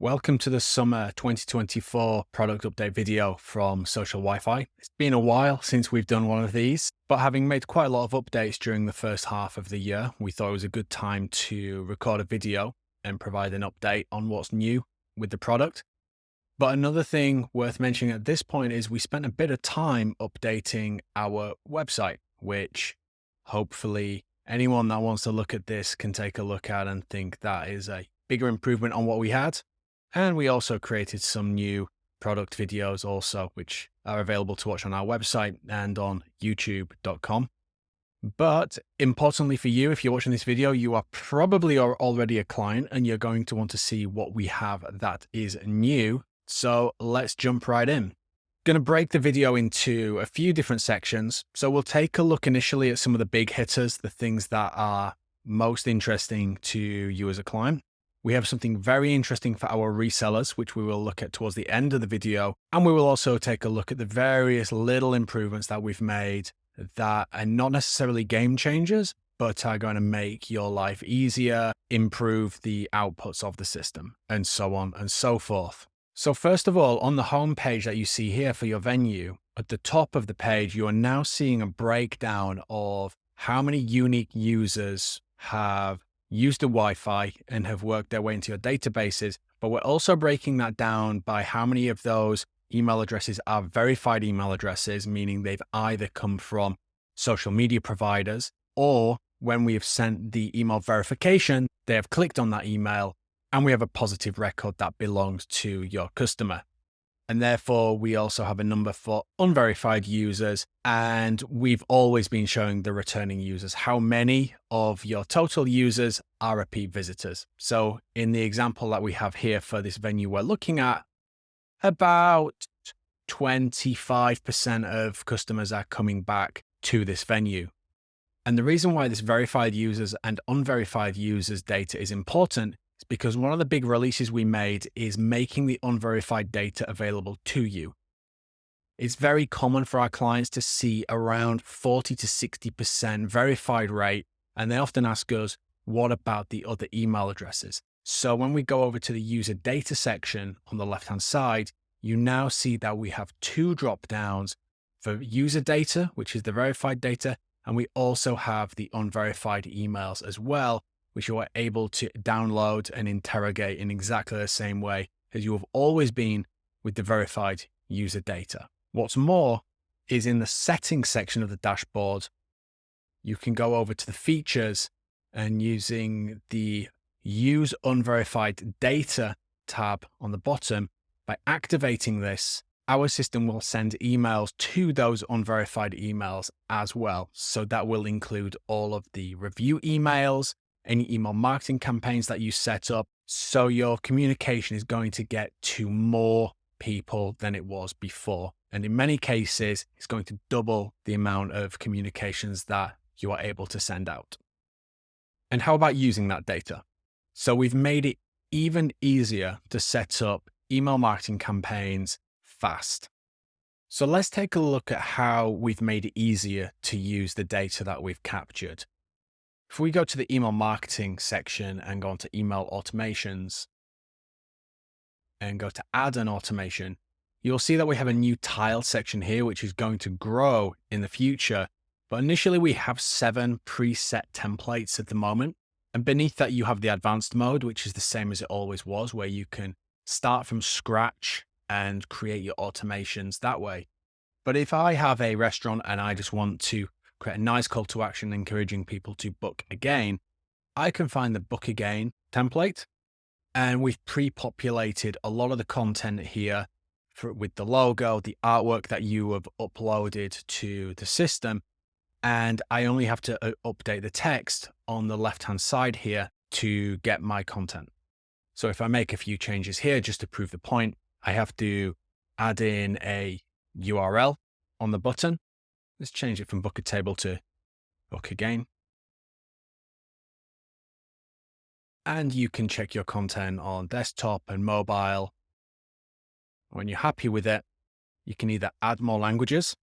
Welcome to the summer 2024 product update video from Social WiFi. It's been a while since we've done one of these, but having made quite a lot of updates during the first half of the year, we thought it was a good time to record a video and provide an update on what's new with the product. But another thing worth mentioning at this point is we spent a bit of time updating our website, which hopefully anyone that wants to look at this can take a look at and think that is a bigger improvement on what we had. And we also created some new product videos also, which are available to watch on our website and on youtube.com. But importantly for you, if you're watching this video, you are probably already a client and you're going to want to see what we have that is new. So let's jump right in. Going to break the video into a few different sections. So we'll take a look initially at some of the big hitters, the things that are most interesting to you as a client. We have something very interesting for our resellers, which we will look at towards the end of the video. And we will also take a look at the various little improvements that we've made that are not necessarily game changers, but are going to make your life easier, improve the outputs of the system, and so on and so forth. So first of all, on the home page that you see here for your venue, at the top of the page, you are now seeing a breakdown of how many unique users have used the Wi-Fi and have worked their way into your databases, but we're also breaking that down by how many of those email addresses are verified email addresses, meaning they've either come from social media providers or when we have sent the email verification, they have clicked on that email and we have a positive record that belongs to your customer. And therefore, we also have a number for unverified users, and we've always been showing the returning users. How many of your total users are repeat visitors? So in the example that we have here for this venue we're looking at, about 25% of customers are coming back to this venue. And the reason why this verified users and unverified users data is important because one of the big releases we made is making the unverified data available to you. It's very common for our clients to see around 40 to 60% verified rate, and they often ask us, what about the other email addresses? So when we go over to the user data section on the left-hand side, you now see that we have two drop-downs for user data, which is the verified data, and we also have the unverified emails as well, which you are able to download and interrogate in exactly the same way as you have always been with the verified user data. What's more is in the settings section of the dashboard, you can go over to the features and using the use unverified data tab on the bottom, by activating this, our system will send emails to those unverified emails as well. So that will include all of the review emails, any email marketing campaigns that you set up. So your communication is going to get to more people than it was before. And in many cases, it's going to double the amount of communications that you are able to send out. And how about using that data? So we've made it even easier to set up email marketing campaigns fast. So let's take a look at how we've made it easier to use the data that we've captured. If we go to the email marketing section and go on to email automations and go to add an automation, you'll see that we have a new tile section here, which is going to grow in the future. But initially we have 7 preset templates at the moment. And beneath that, you have the advanced mode, which is the same as it always was, where you can start from scratch and create your automations that way. But if I have a restaurant and I just want to create a nice call to action encouraging people to book again, I can find the book again template, and we've pre-populated a lot of the content here with the logo, the artwork that you have uploaded to the system. And I only have to update the text on the left-hand side here to get my content. So if I make a few changes here, just to prove the point, I have to add in a URL on the button. Let's change it from book a table to book again. And you can check your content on desktop and mobile. When you're happy with it, you can either add more languages,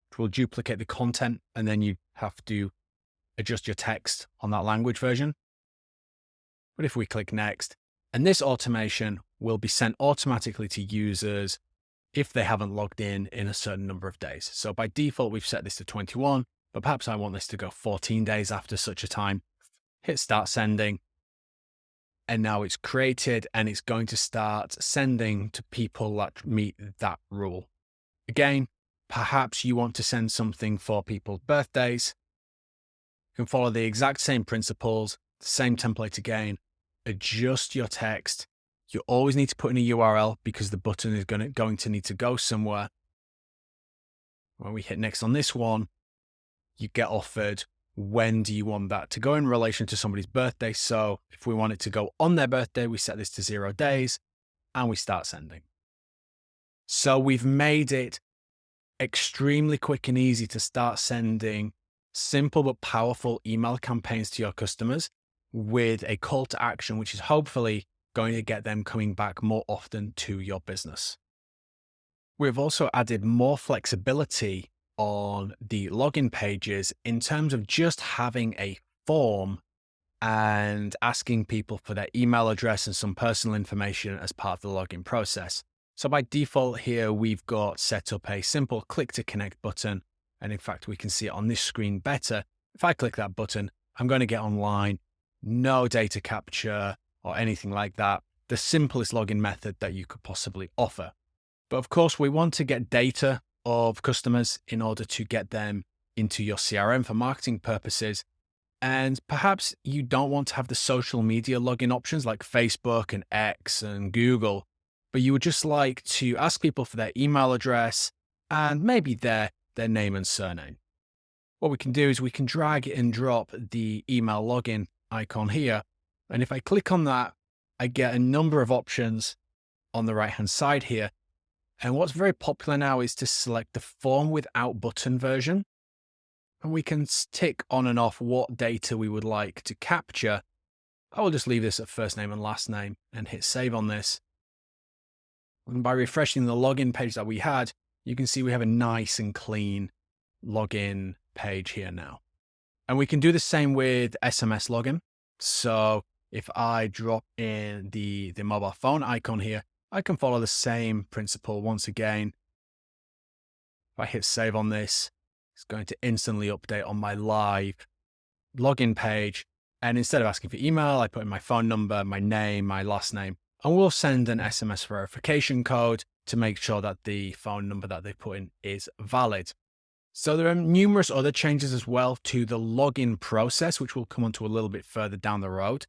which will duplicate the content, and then you have to adjust your text on that language version. But if we click next, And this automation will be sent automatically to users if they haven't logged in a certain number of days. So by default, we've set this to 21, but perhaps I want this to go 14 days after such a time. Hit start sending. And now it's created and it's going to start sending to people that meet that rule. Again, perhaps you want to send something for people's birthdays. You can follow the exact same principles, the same template again, adjust your text. You always need to put in a URL because the button is going to need to go somewhere. When we hit next on this one, you get offered when do you want that to go in relation to somebody's birthday. So if we want it to go on their birthday, we set this to 0 days and we start sending. So we've made it extremely quick and easy to start sending simple but powerful email campaigns to your customers with a call to action, which is hopefully going to get them coming back more often to your business. We've also added more flexibility on the login pages in terms of just having a form and asking people for their email address and some personal information as part of the login process. So by default here, we've got set up a simple click to connect button. And in fact, we can see it on this screen better. If I click that button, I'm going to get online, no data capture or anything like that. The simplest login method that you could possibly offer. But of course, we want to get data of customers in order to get them into your CRM for marketing purposes. And perhaps you don't want to have the social media login options like Facebook and X and Google, but you would just like to ask people for their email address and maybe their name and surname. What we can do is we can drag and drop the email login icon here. And if I click on that, I get a number of options on the right-hand side here. And what's very popular now is to select the form without button version. And we can tick on and off what data we would like to capture. I will just leave this at first name and last name and hit save on this. And by refreshing the login page that we had, you can see we have a nice and clean login page here now. And we can do the same with SMS login. So if I drop in the mobile phone icon here, I can follow the same principle once again. If I hit save on this, it's going to instantly update on my live login page. And instead of asking for email, I put in my phone number, my name, my last name, and we'll send an SMS verification code to make sure that the phone number that they put in is valid. So there are numerous other changes as well to the login process, which we'll come on to a little bit further down the road.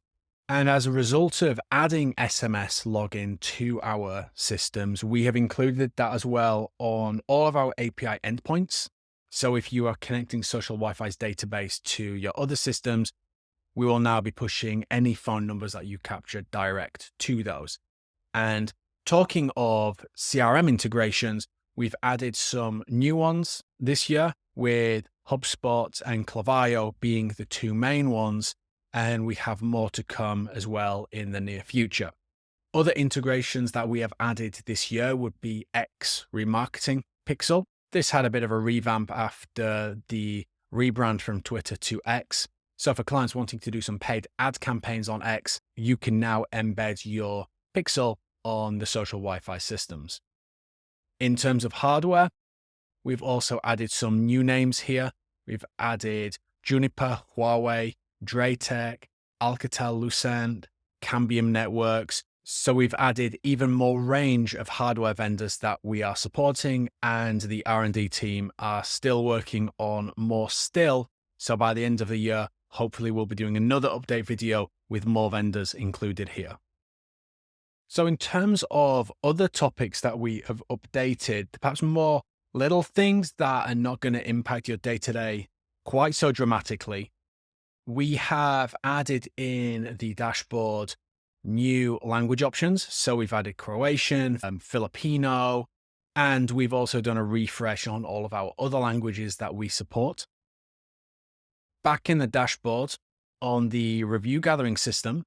And as a result of adding SMS login to our systems, we have included that as well on all of our API endpoints. So if you are connecting Social WiFi's database to your other systems, we will now be pushing any phone numbers that you captured direct to those. And talking of CRM integrations, we've added some new ones this year with HubSpot and Klaviyo being the two main ones. And we have more to come as well in the near future. Other integrations that we have added this year would be X Remarketing Pixel. This had a bit of a revamp after the rebrand from Twitter to X. So for clients wanting to do some paid ad campaigns on X, you can now embed your pixel on the Social WiFi systems. In terms of hardware, we've also added some new names here. We've added Juniper, Huawei, Draytech, Alcatel-Lucent, Cambium Networks. So we've added even more range of hardware vendors that we are supporting, and the R&D team are still working on more still. So by the end of the year, hopefully we'll be doing another update video with more vendors included here. So in terms of other topics that we have updated, perhaps more little things that are not going to impact your day-to-day quite so dramatically, we have added in the dashboard new language options. So we've added Croatian, Filipino, and we've also done a refresh on all of our other languages that we support. Back in the dashboard on the review gathering system,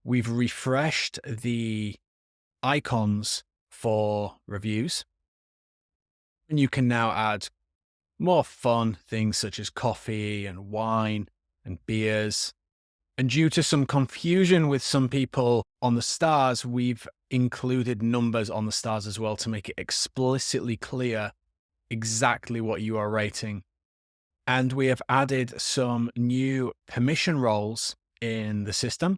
we've refreshed the icons for reviews. And you can now add more fun things such as coffee and wine and beers. And due to some confusion with some people On the stars, we've included numbers on the stars as well to make it explicitly clear exactly what you are rating. And we have added some new permission roles in the system.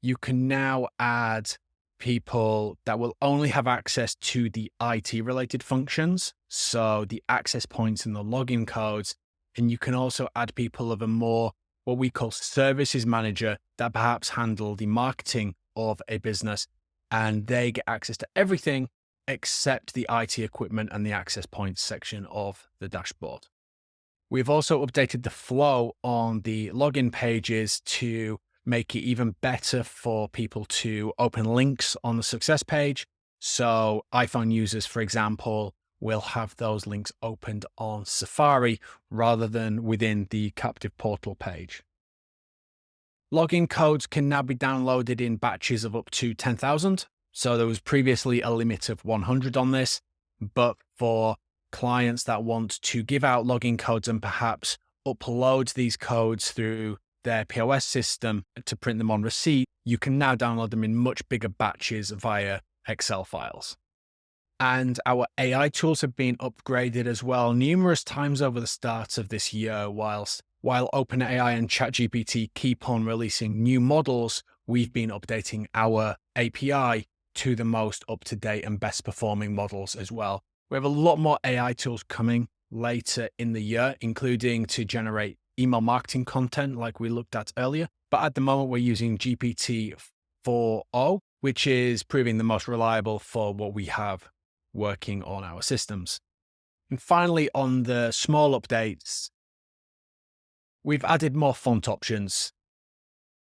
You can now add people that will only have access to the IT related functions, so the access points and the login codes. And you can also add people of a more what we call services manager that perhaps handle the marketing of a business, and they get access to everything except the IT equipment and the access points section of the dashboard. We've also updated the flow on the login pages to make it even better for people to open links on the success page. So iPhone users, for example, will have those links opened on Safari rather than within the captive portal page. Login codes can now be downloaded in batches of up to 10,000. So there was previously a limit of 100 on this, but for clients that want to give out login codes and perhaps upload these codes through their POS system to print them on receipt, you can now download them in much bigger batches via Excel files. And our AI tools have been upgraded as well numerous times over the start of this year. While OpenAI and ChatGPT keep on releasing new models, we've been updating our API to the most up-to-date and best performing models as well. We have a lot more AI tools coming later in the year, including to generate email marketing content like we looked at earlier. But at the moment, we're using GPT 4.0, which is proving the most reliable for what we have working on our systems. And finally, on the small updates, we've added more font options.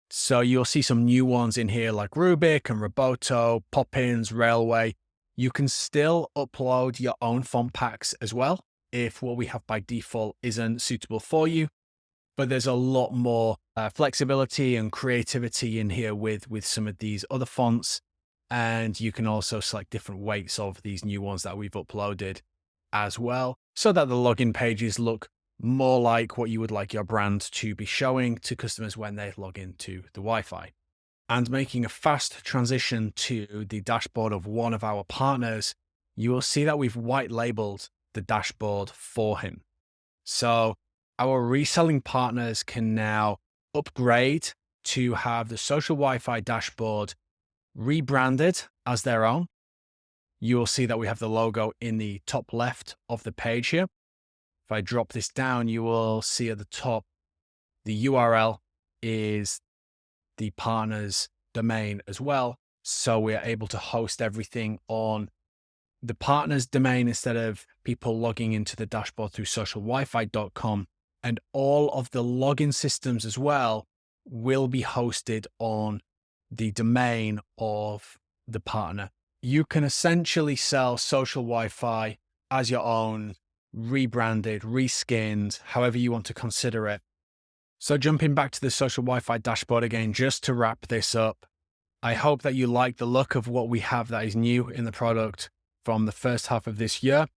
So you'll see some new ones in here like Rubik and Roboto, Poppins, Railway. You can still upload your own font packs as well if what we have by default isn't suitable for you. But there's a lot more flexibility and creativity in here with some of these other fonts. And you can also select different weights of these new ones that we've uploaded as well, so that the login pages look more like what you would like your brand to be showing to customers when they log into the Wi-Fi. And making a fast transition to the dashboard of one of our partners, you will see that we've white labeled the dashboard for him. So our reselling partners can now upgrade to have the Social WiFi dashboard rebranded as their own. You will see that we have the logo in the top left of the page here. If I drop this down, you will see at the top, the URL is the partner's domain as well. So we are able to host everything on the partner's domain instead of people logging into the dashboard through socialwifi.com. And all of the login systems as well will be hosted on the domain of the partner. You can essentially sell Social WiFi as your own, rebranded, reskinned, however you want to consider it. So jumping back to the Social WiFi dashboard again, just to wrap this up, I hope that you like the look of what we have that is new in the product from the first half of this year.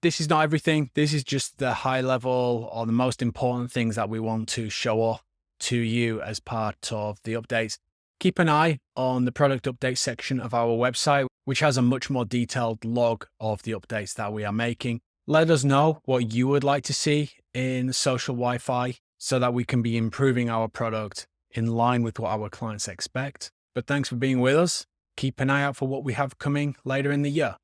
This is not everything. This is just the high level or the most important things that we want to show off to you as part of the updates. Keep an eye on the product update section of our website, which has a much more detailed log of the updates that we are making. Let us know what you would like to see in Social WiFi so that we can be improving our product in line with what our clients expect. But thanks for being with us. Keep an eye out for what we have coming later in the year.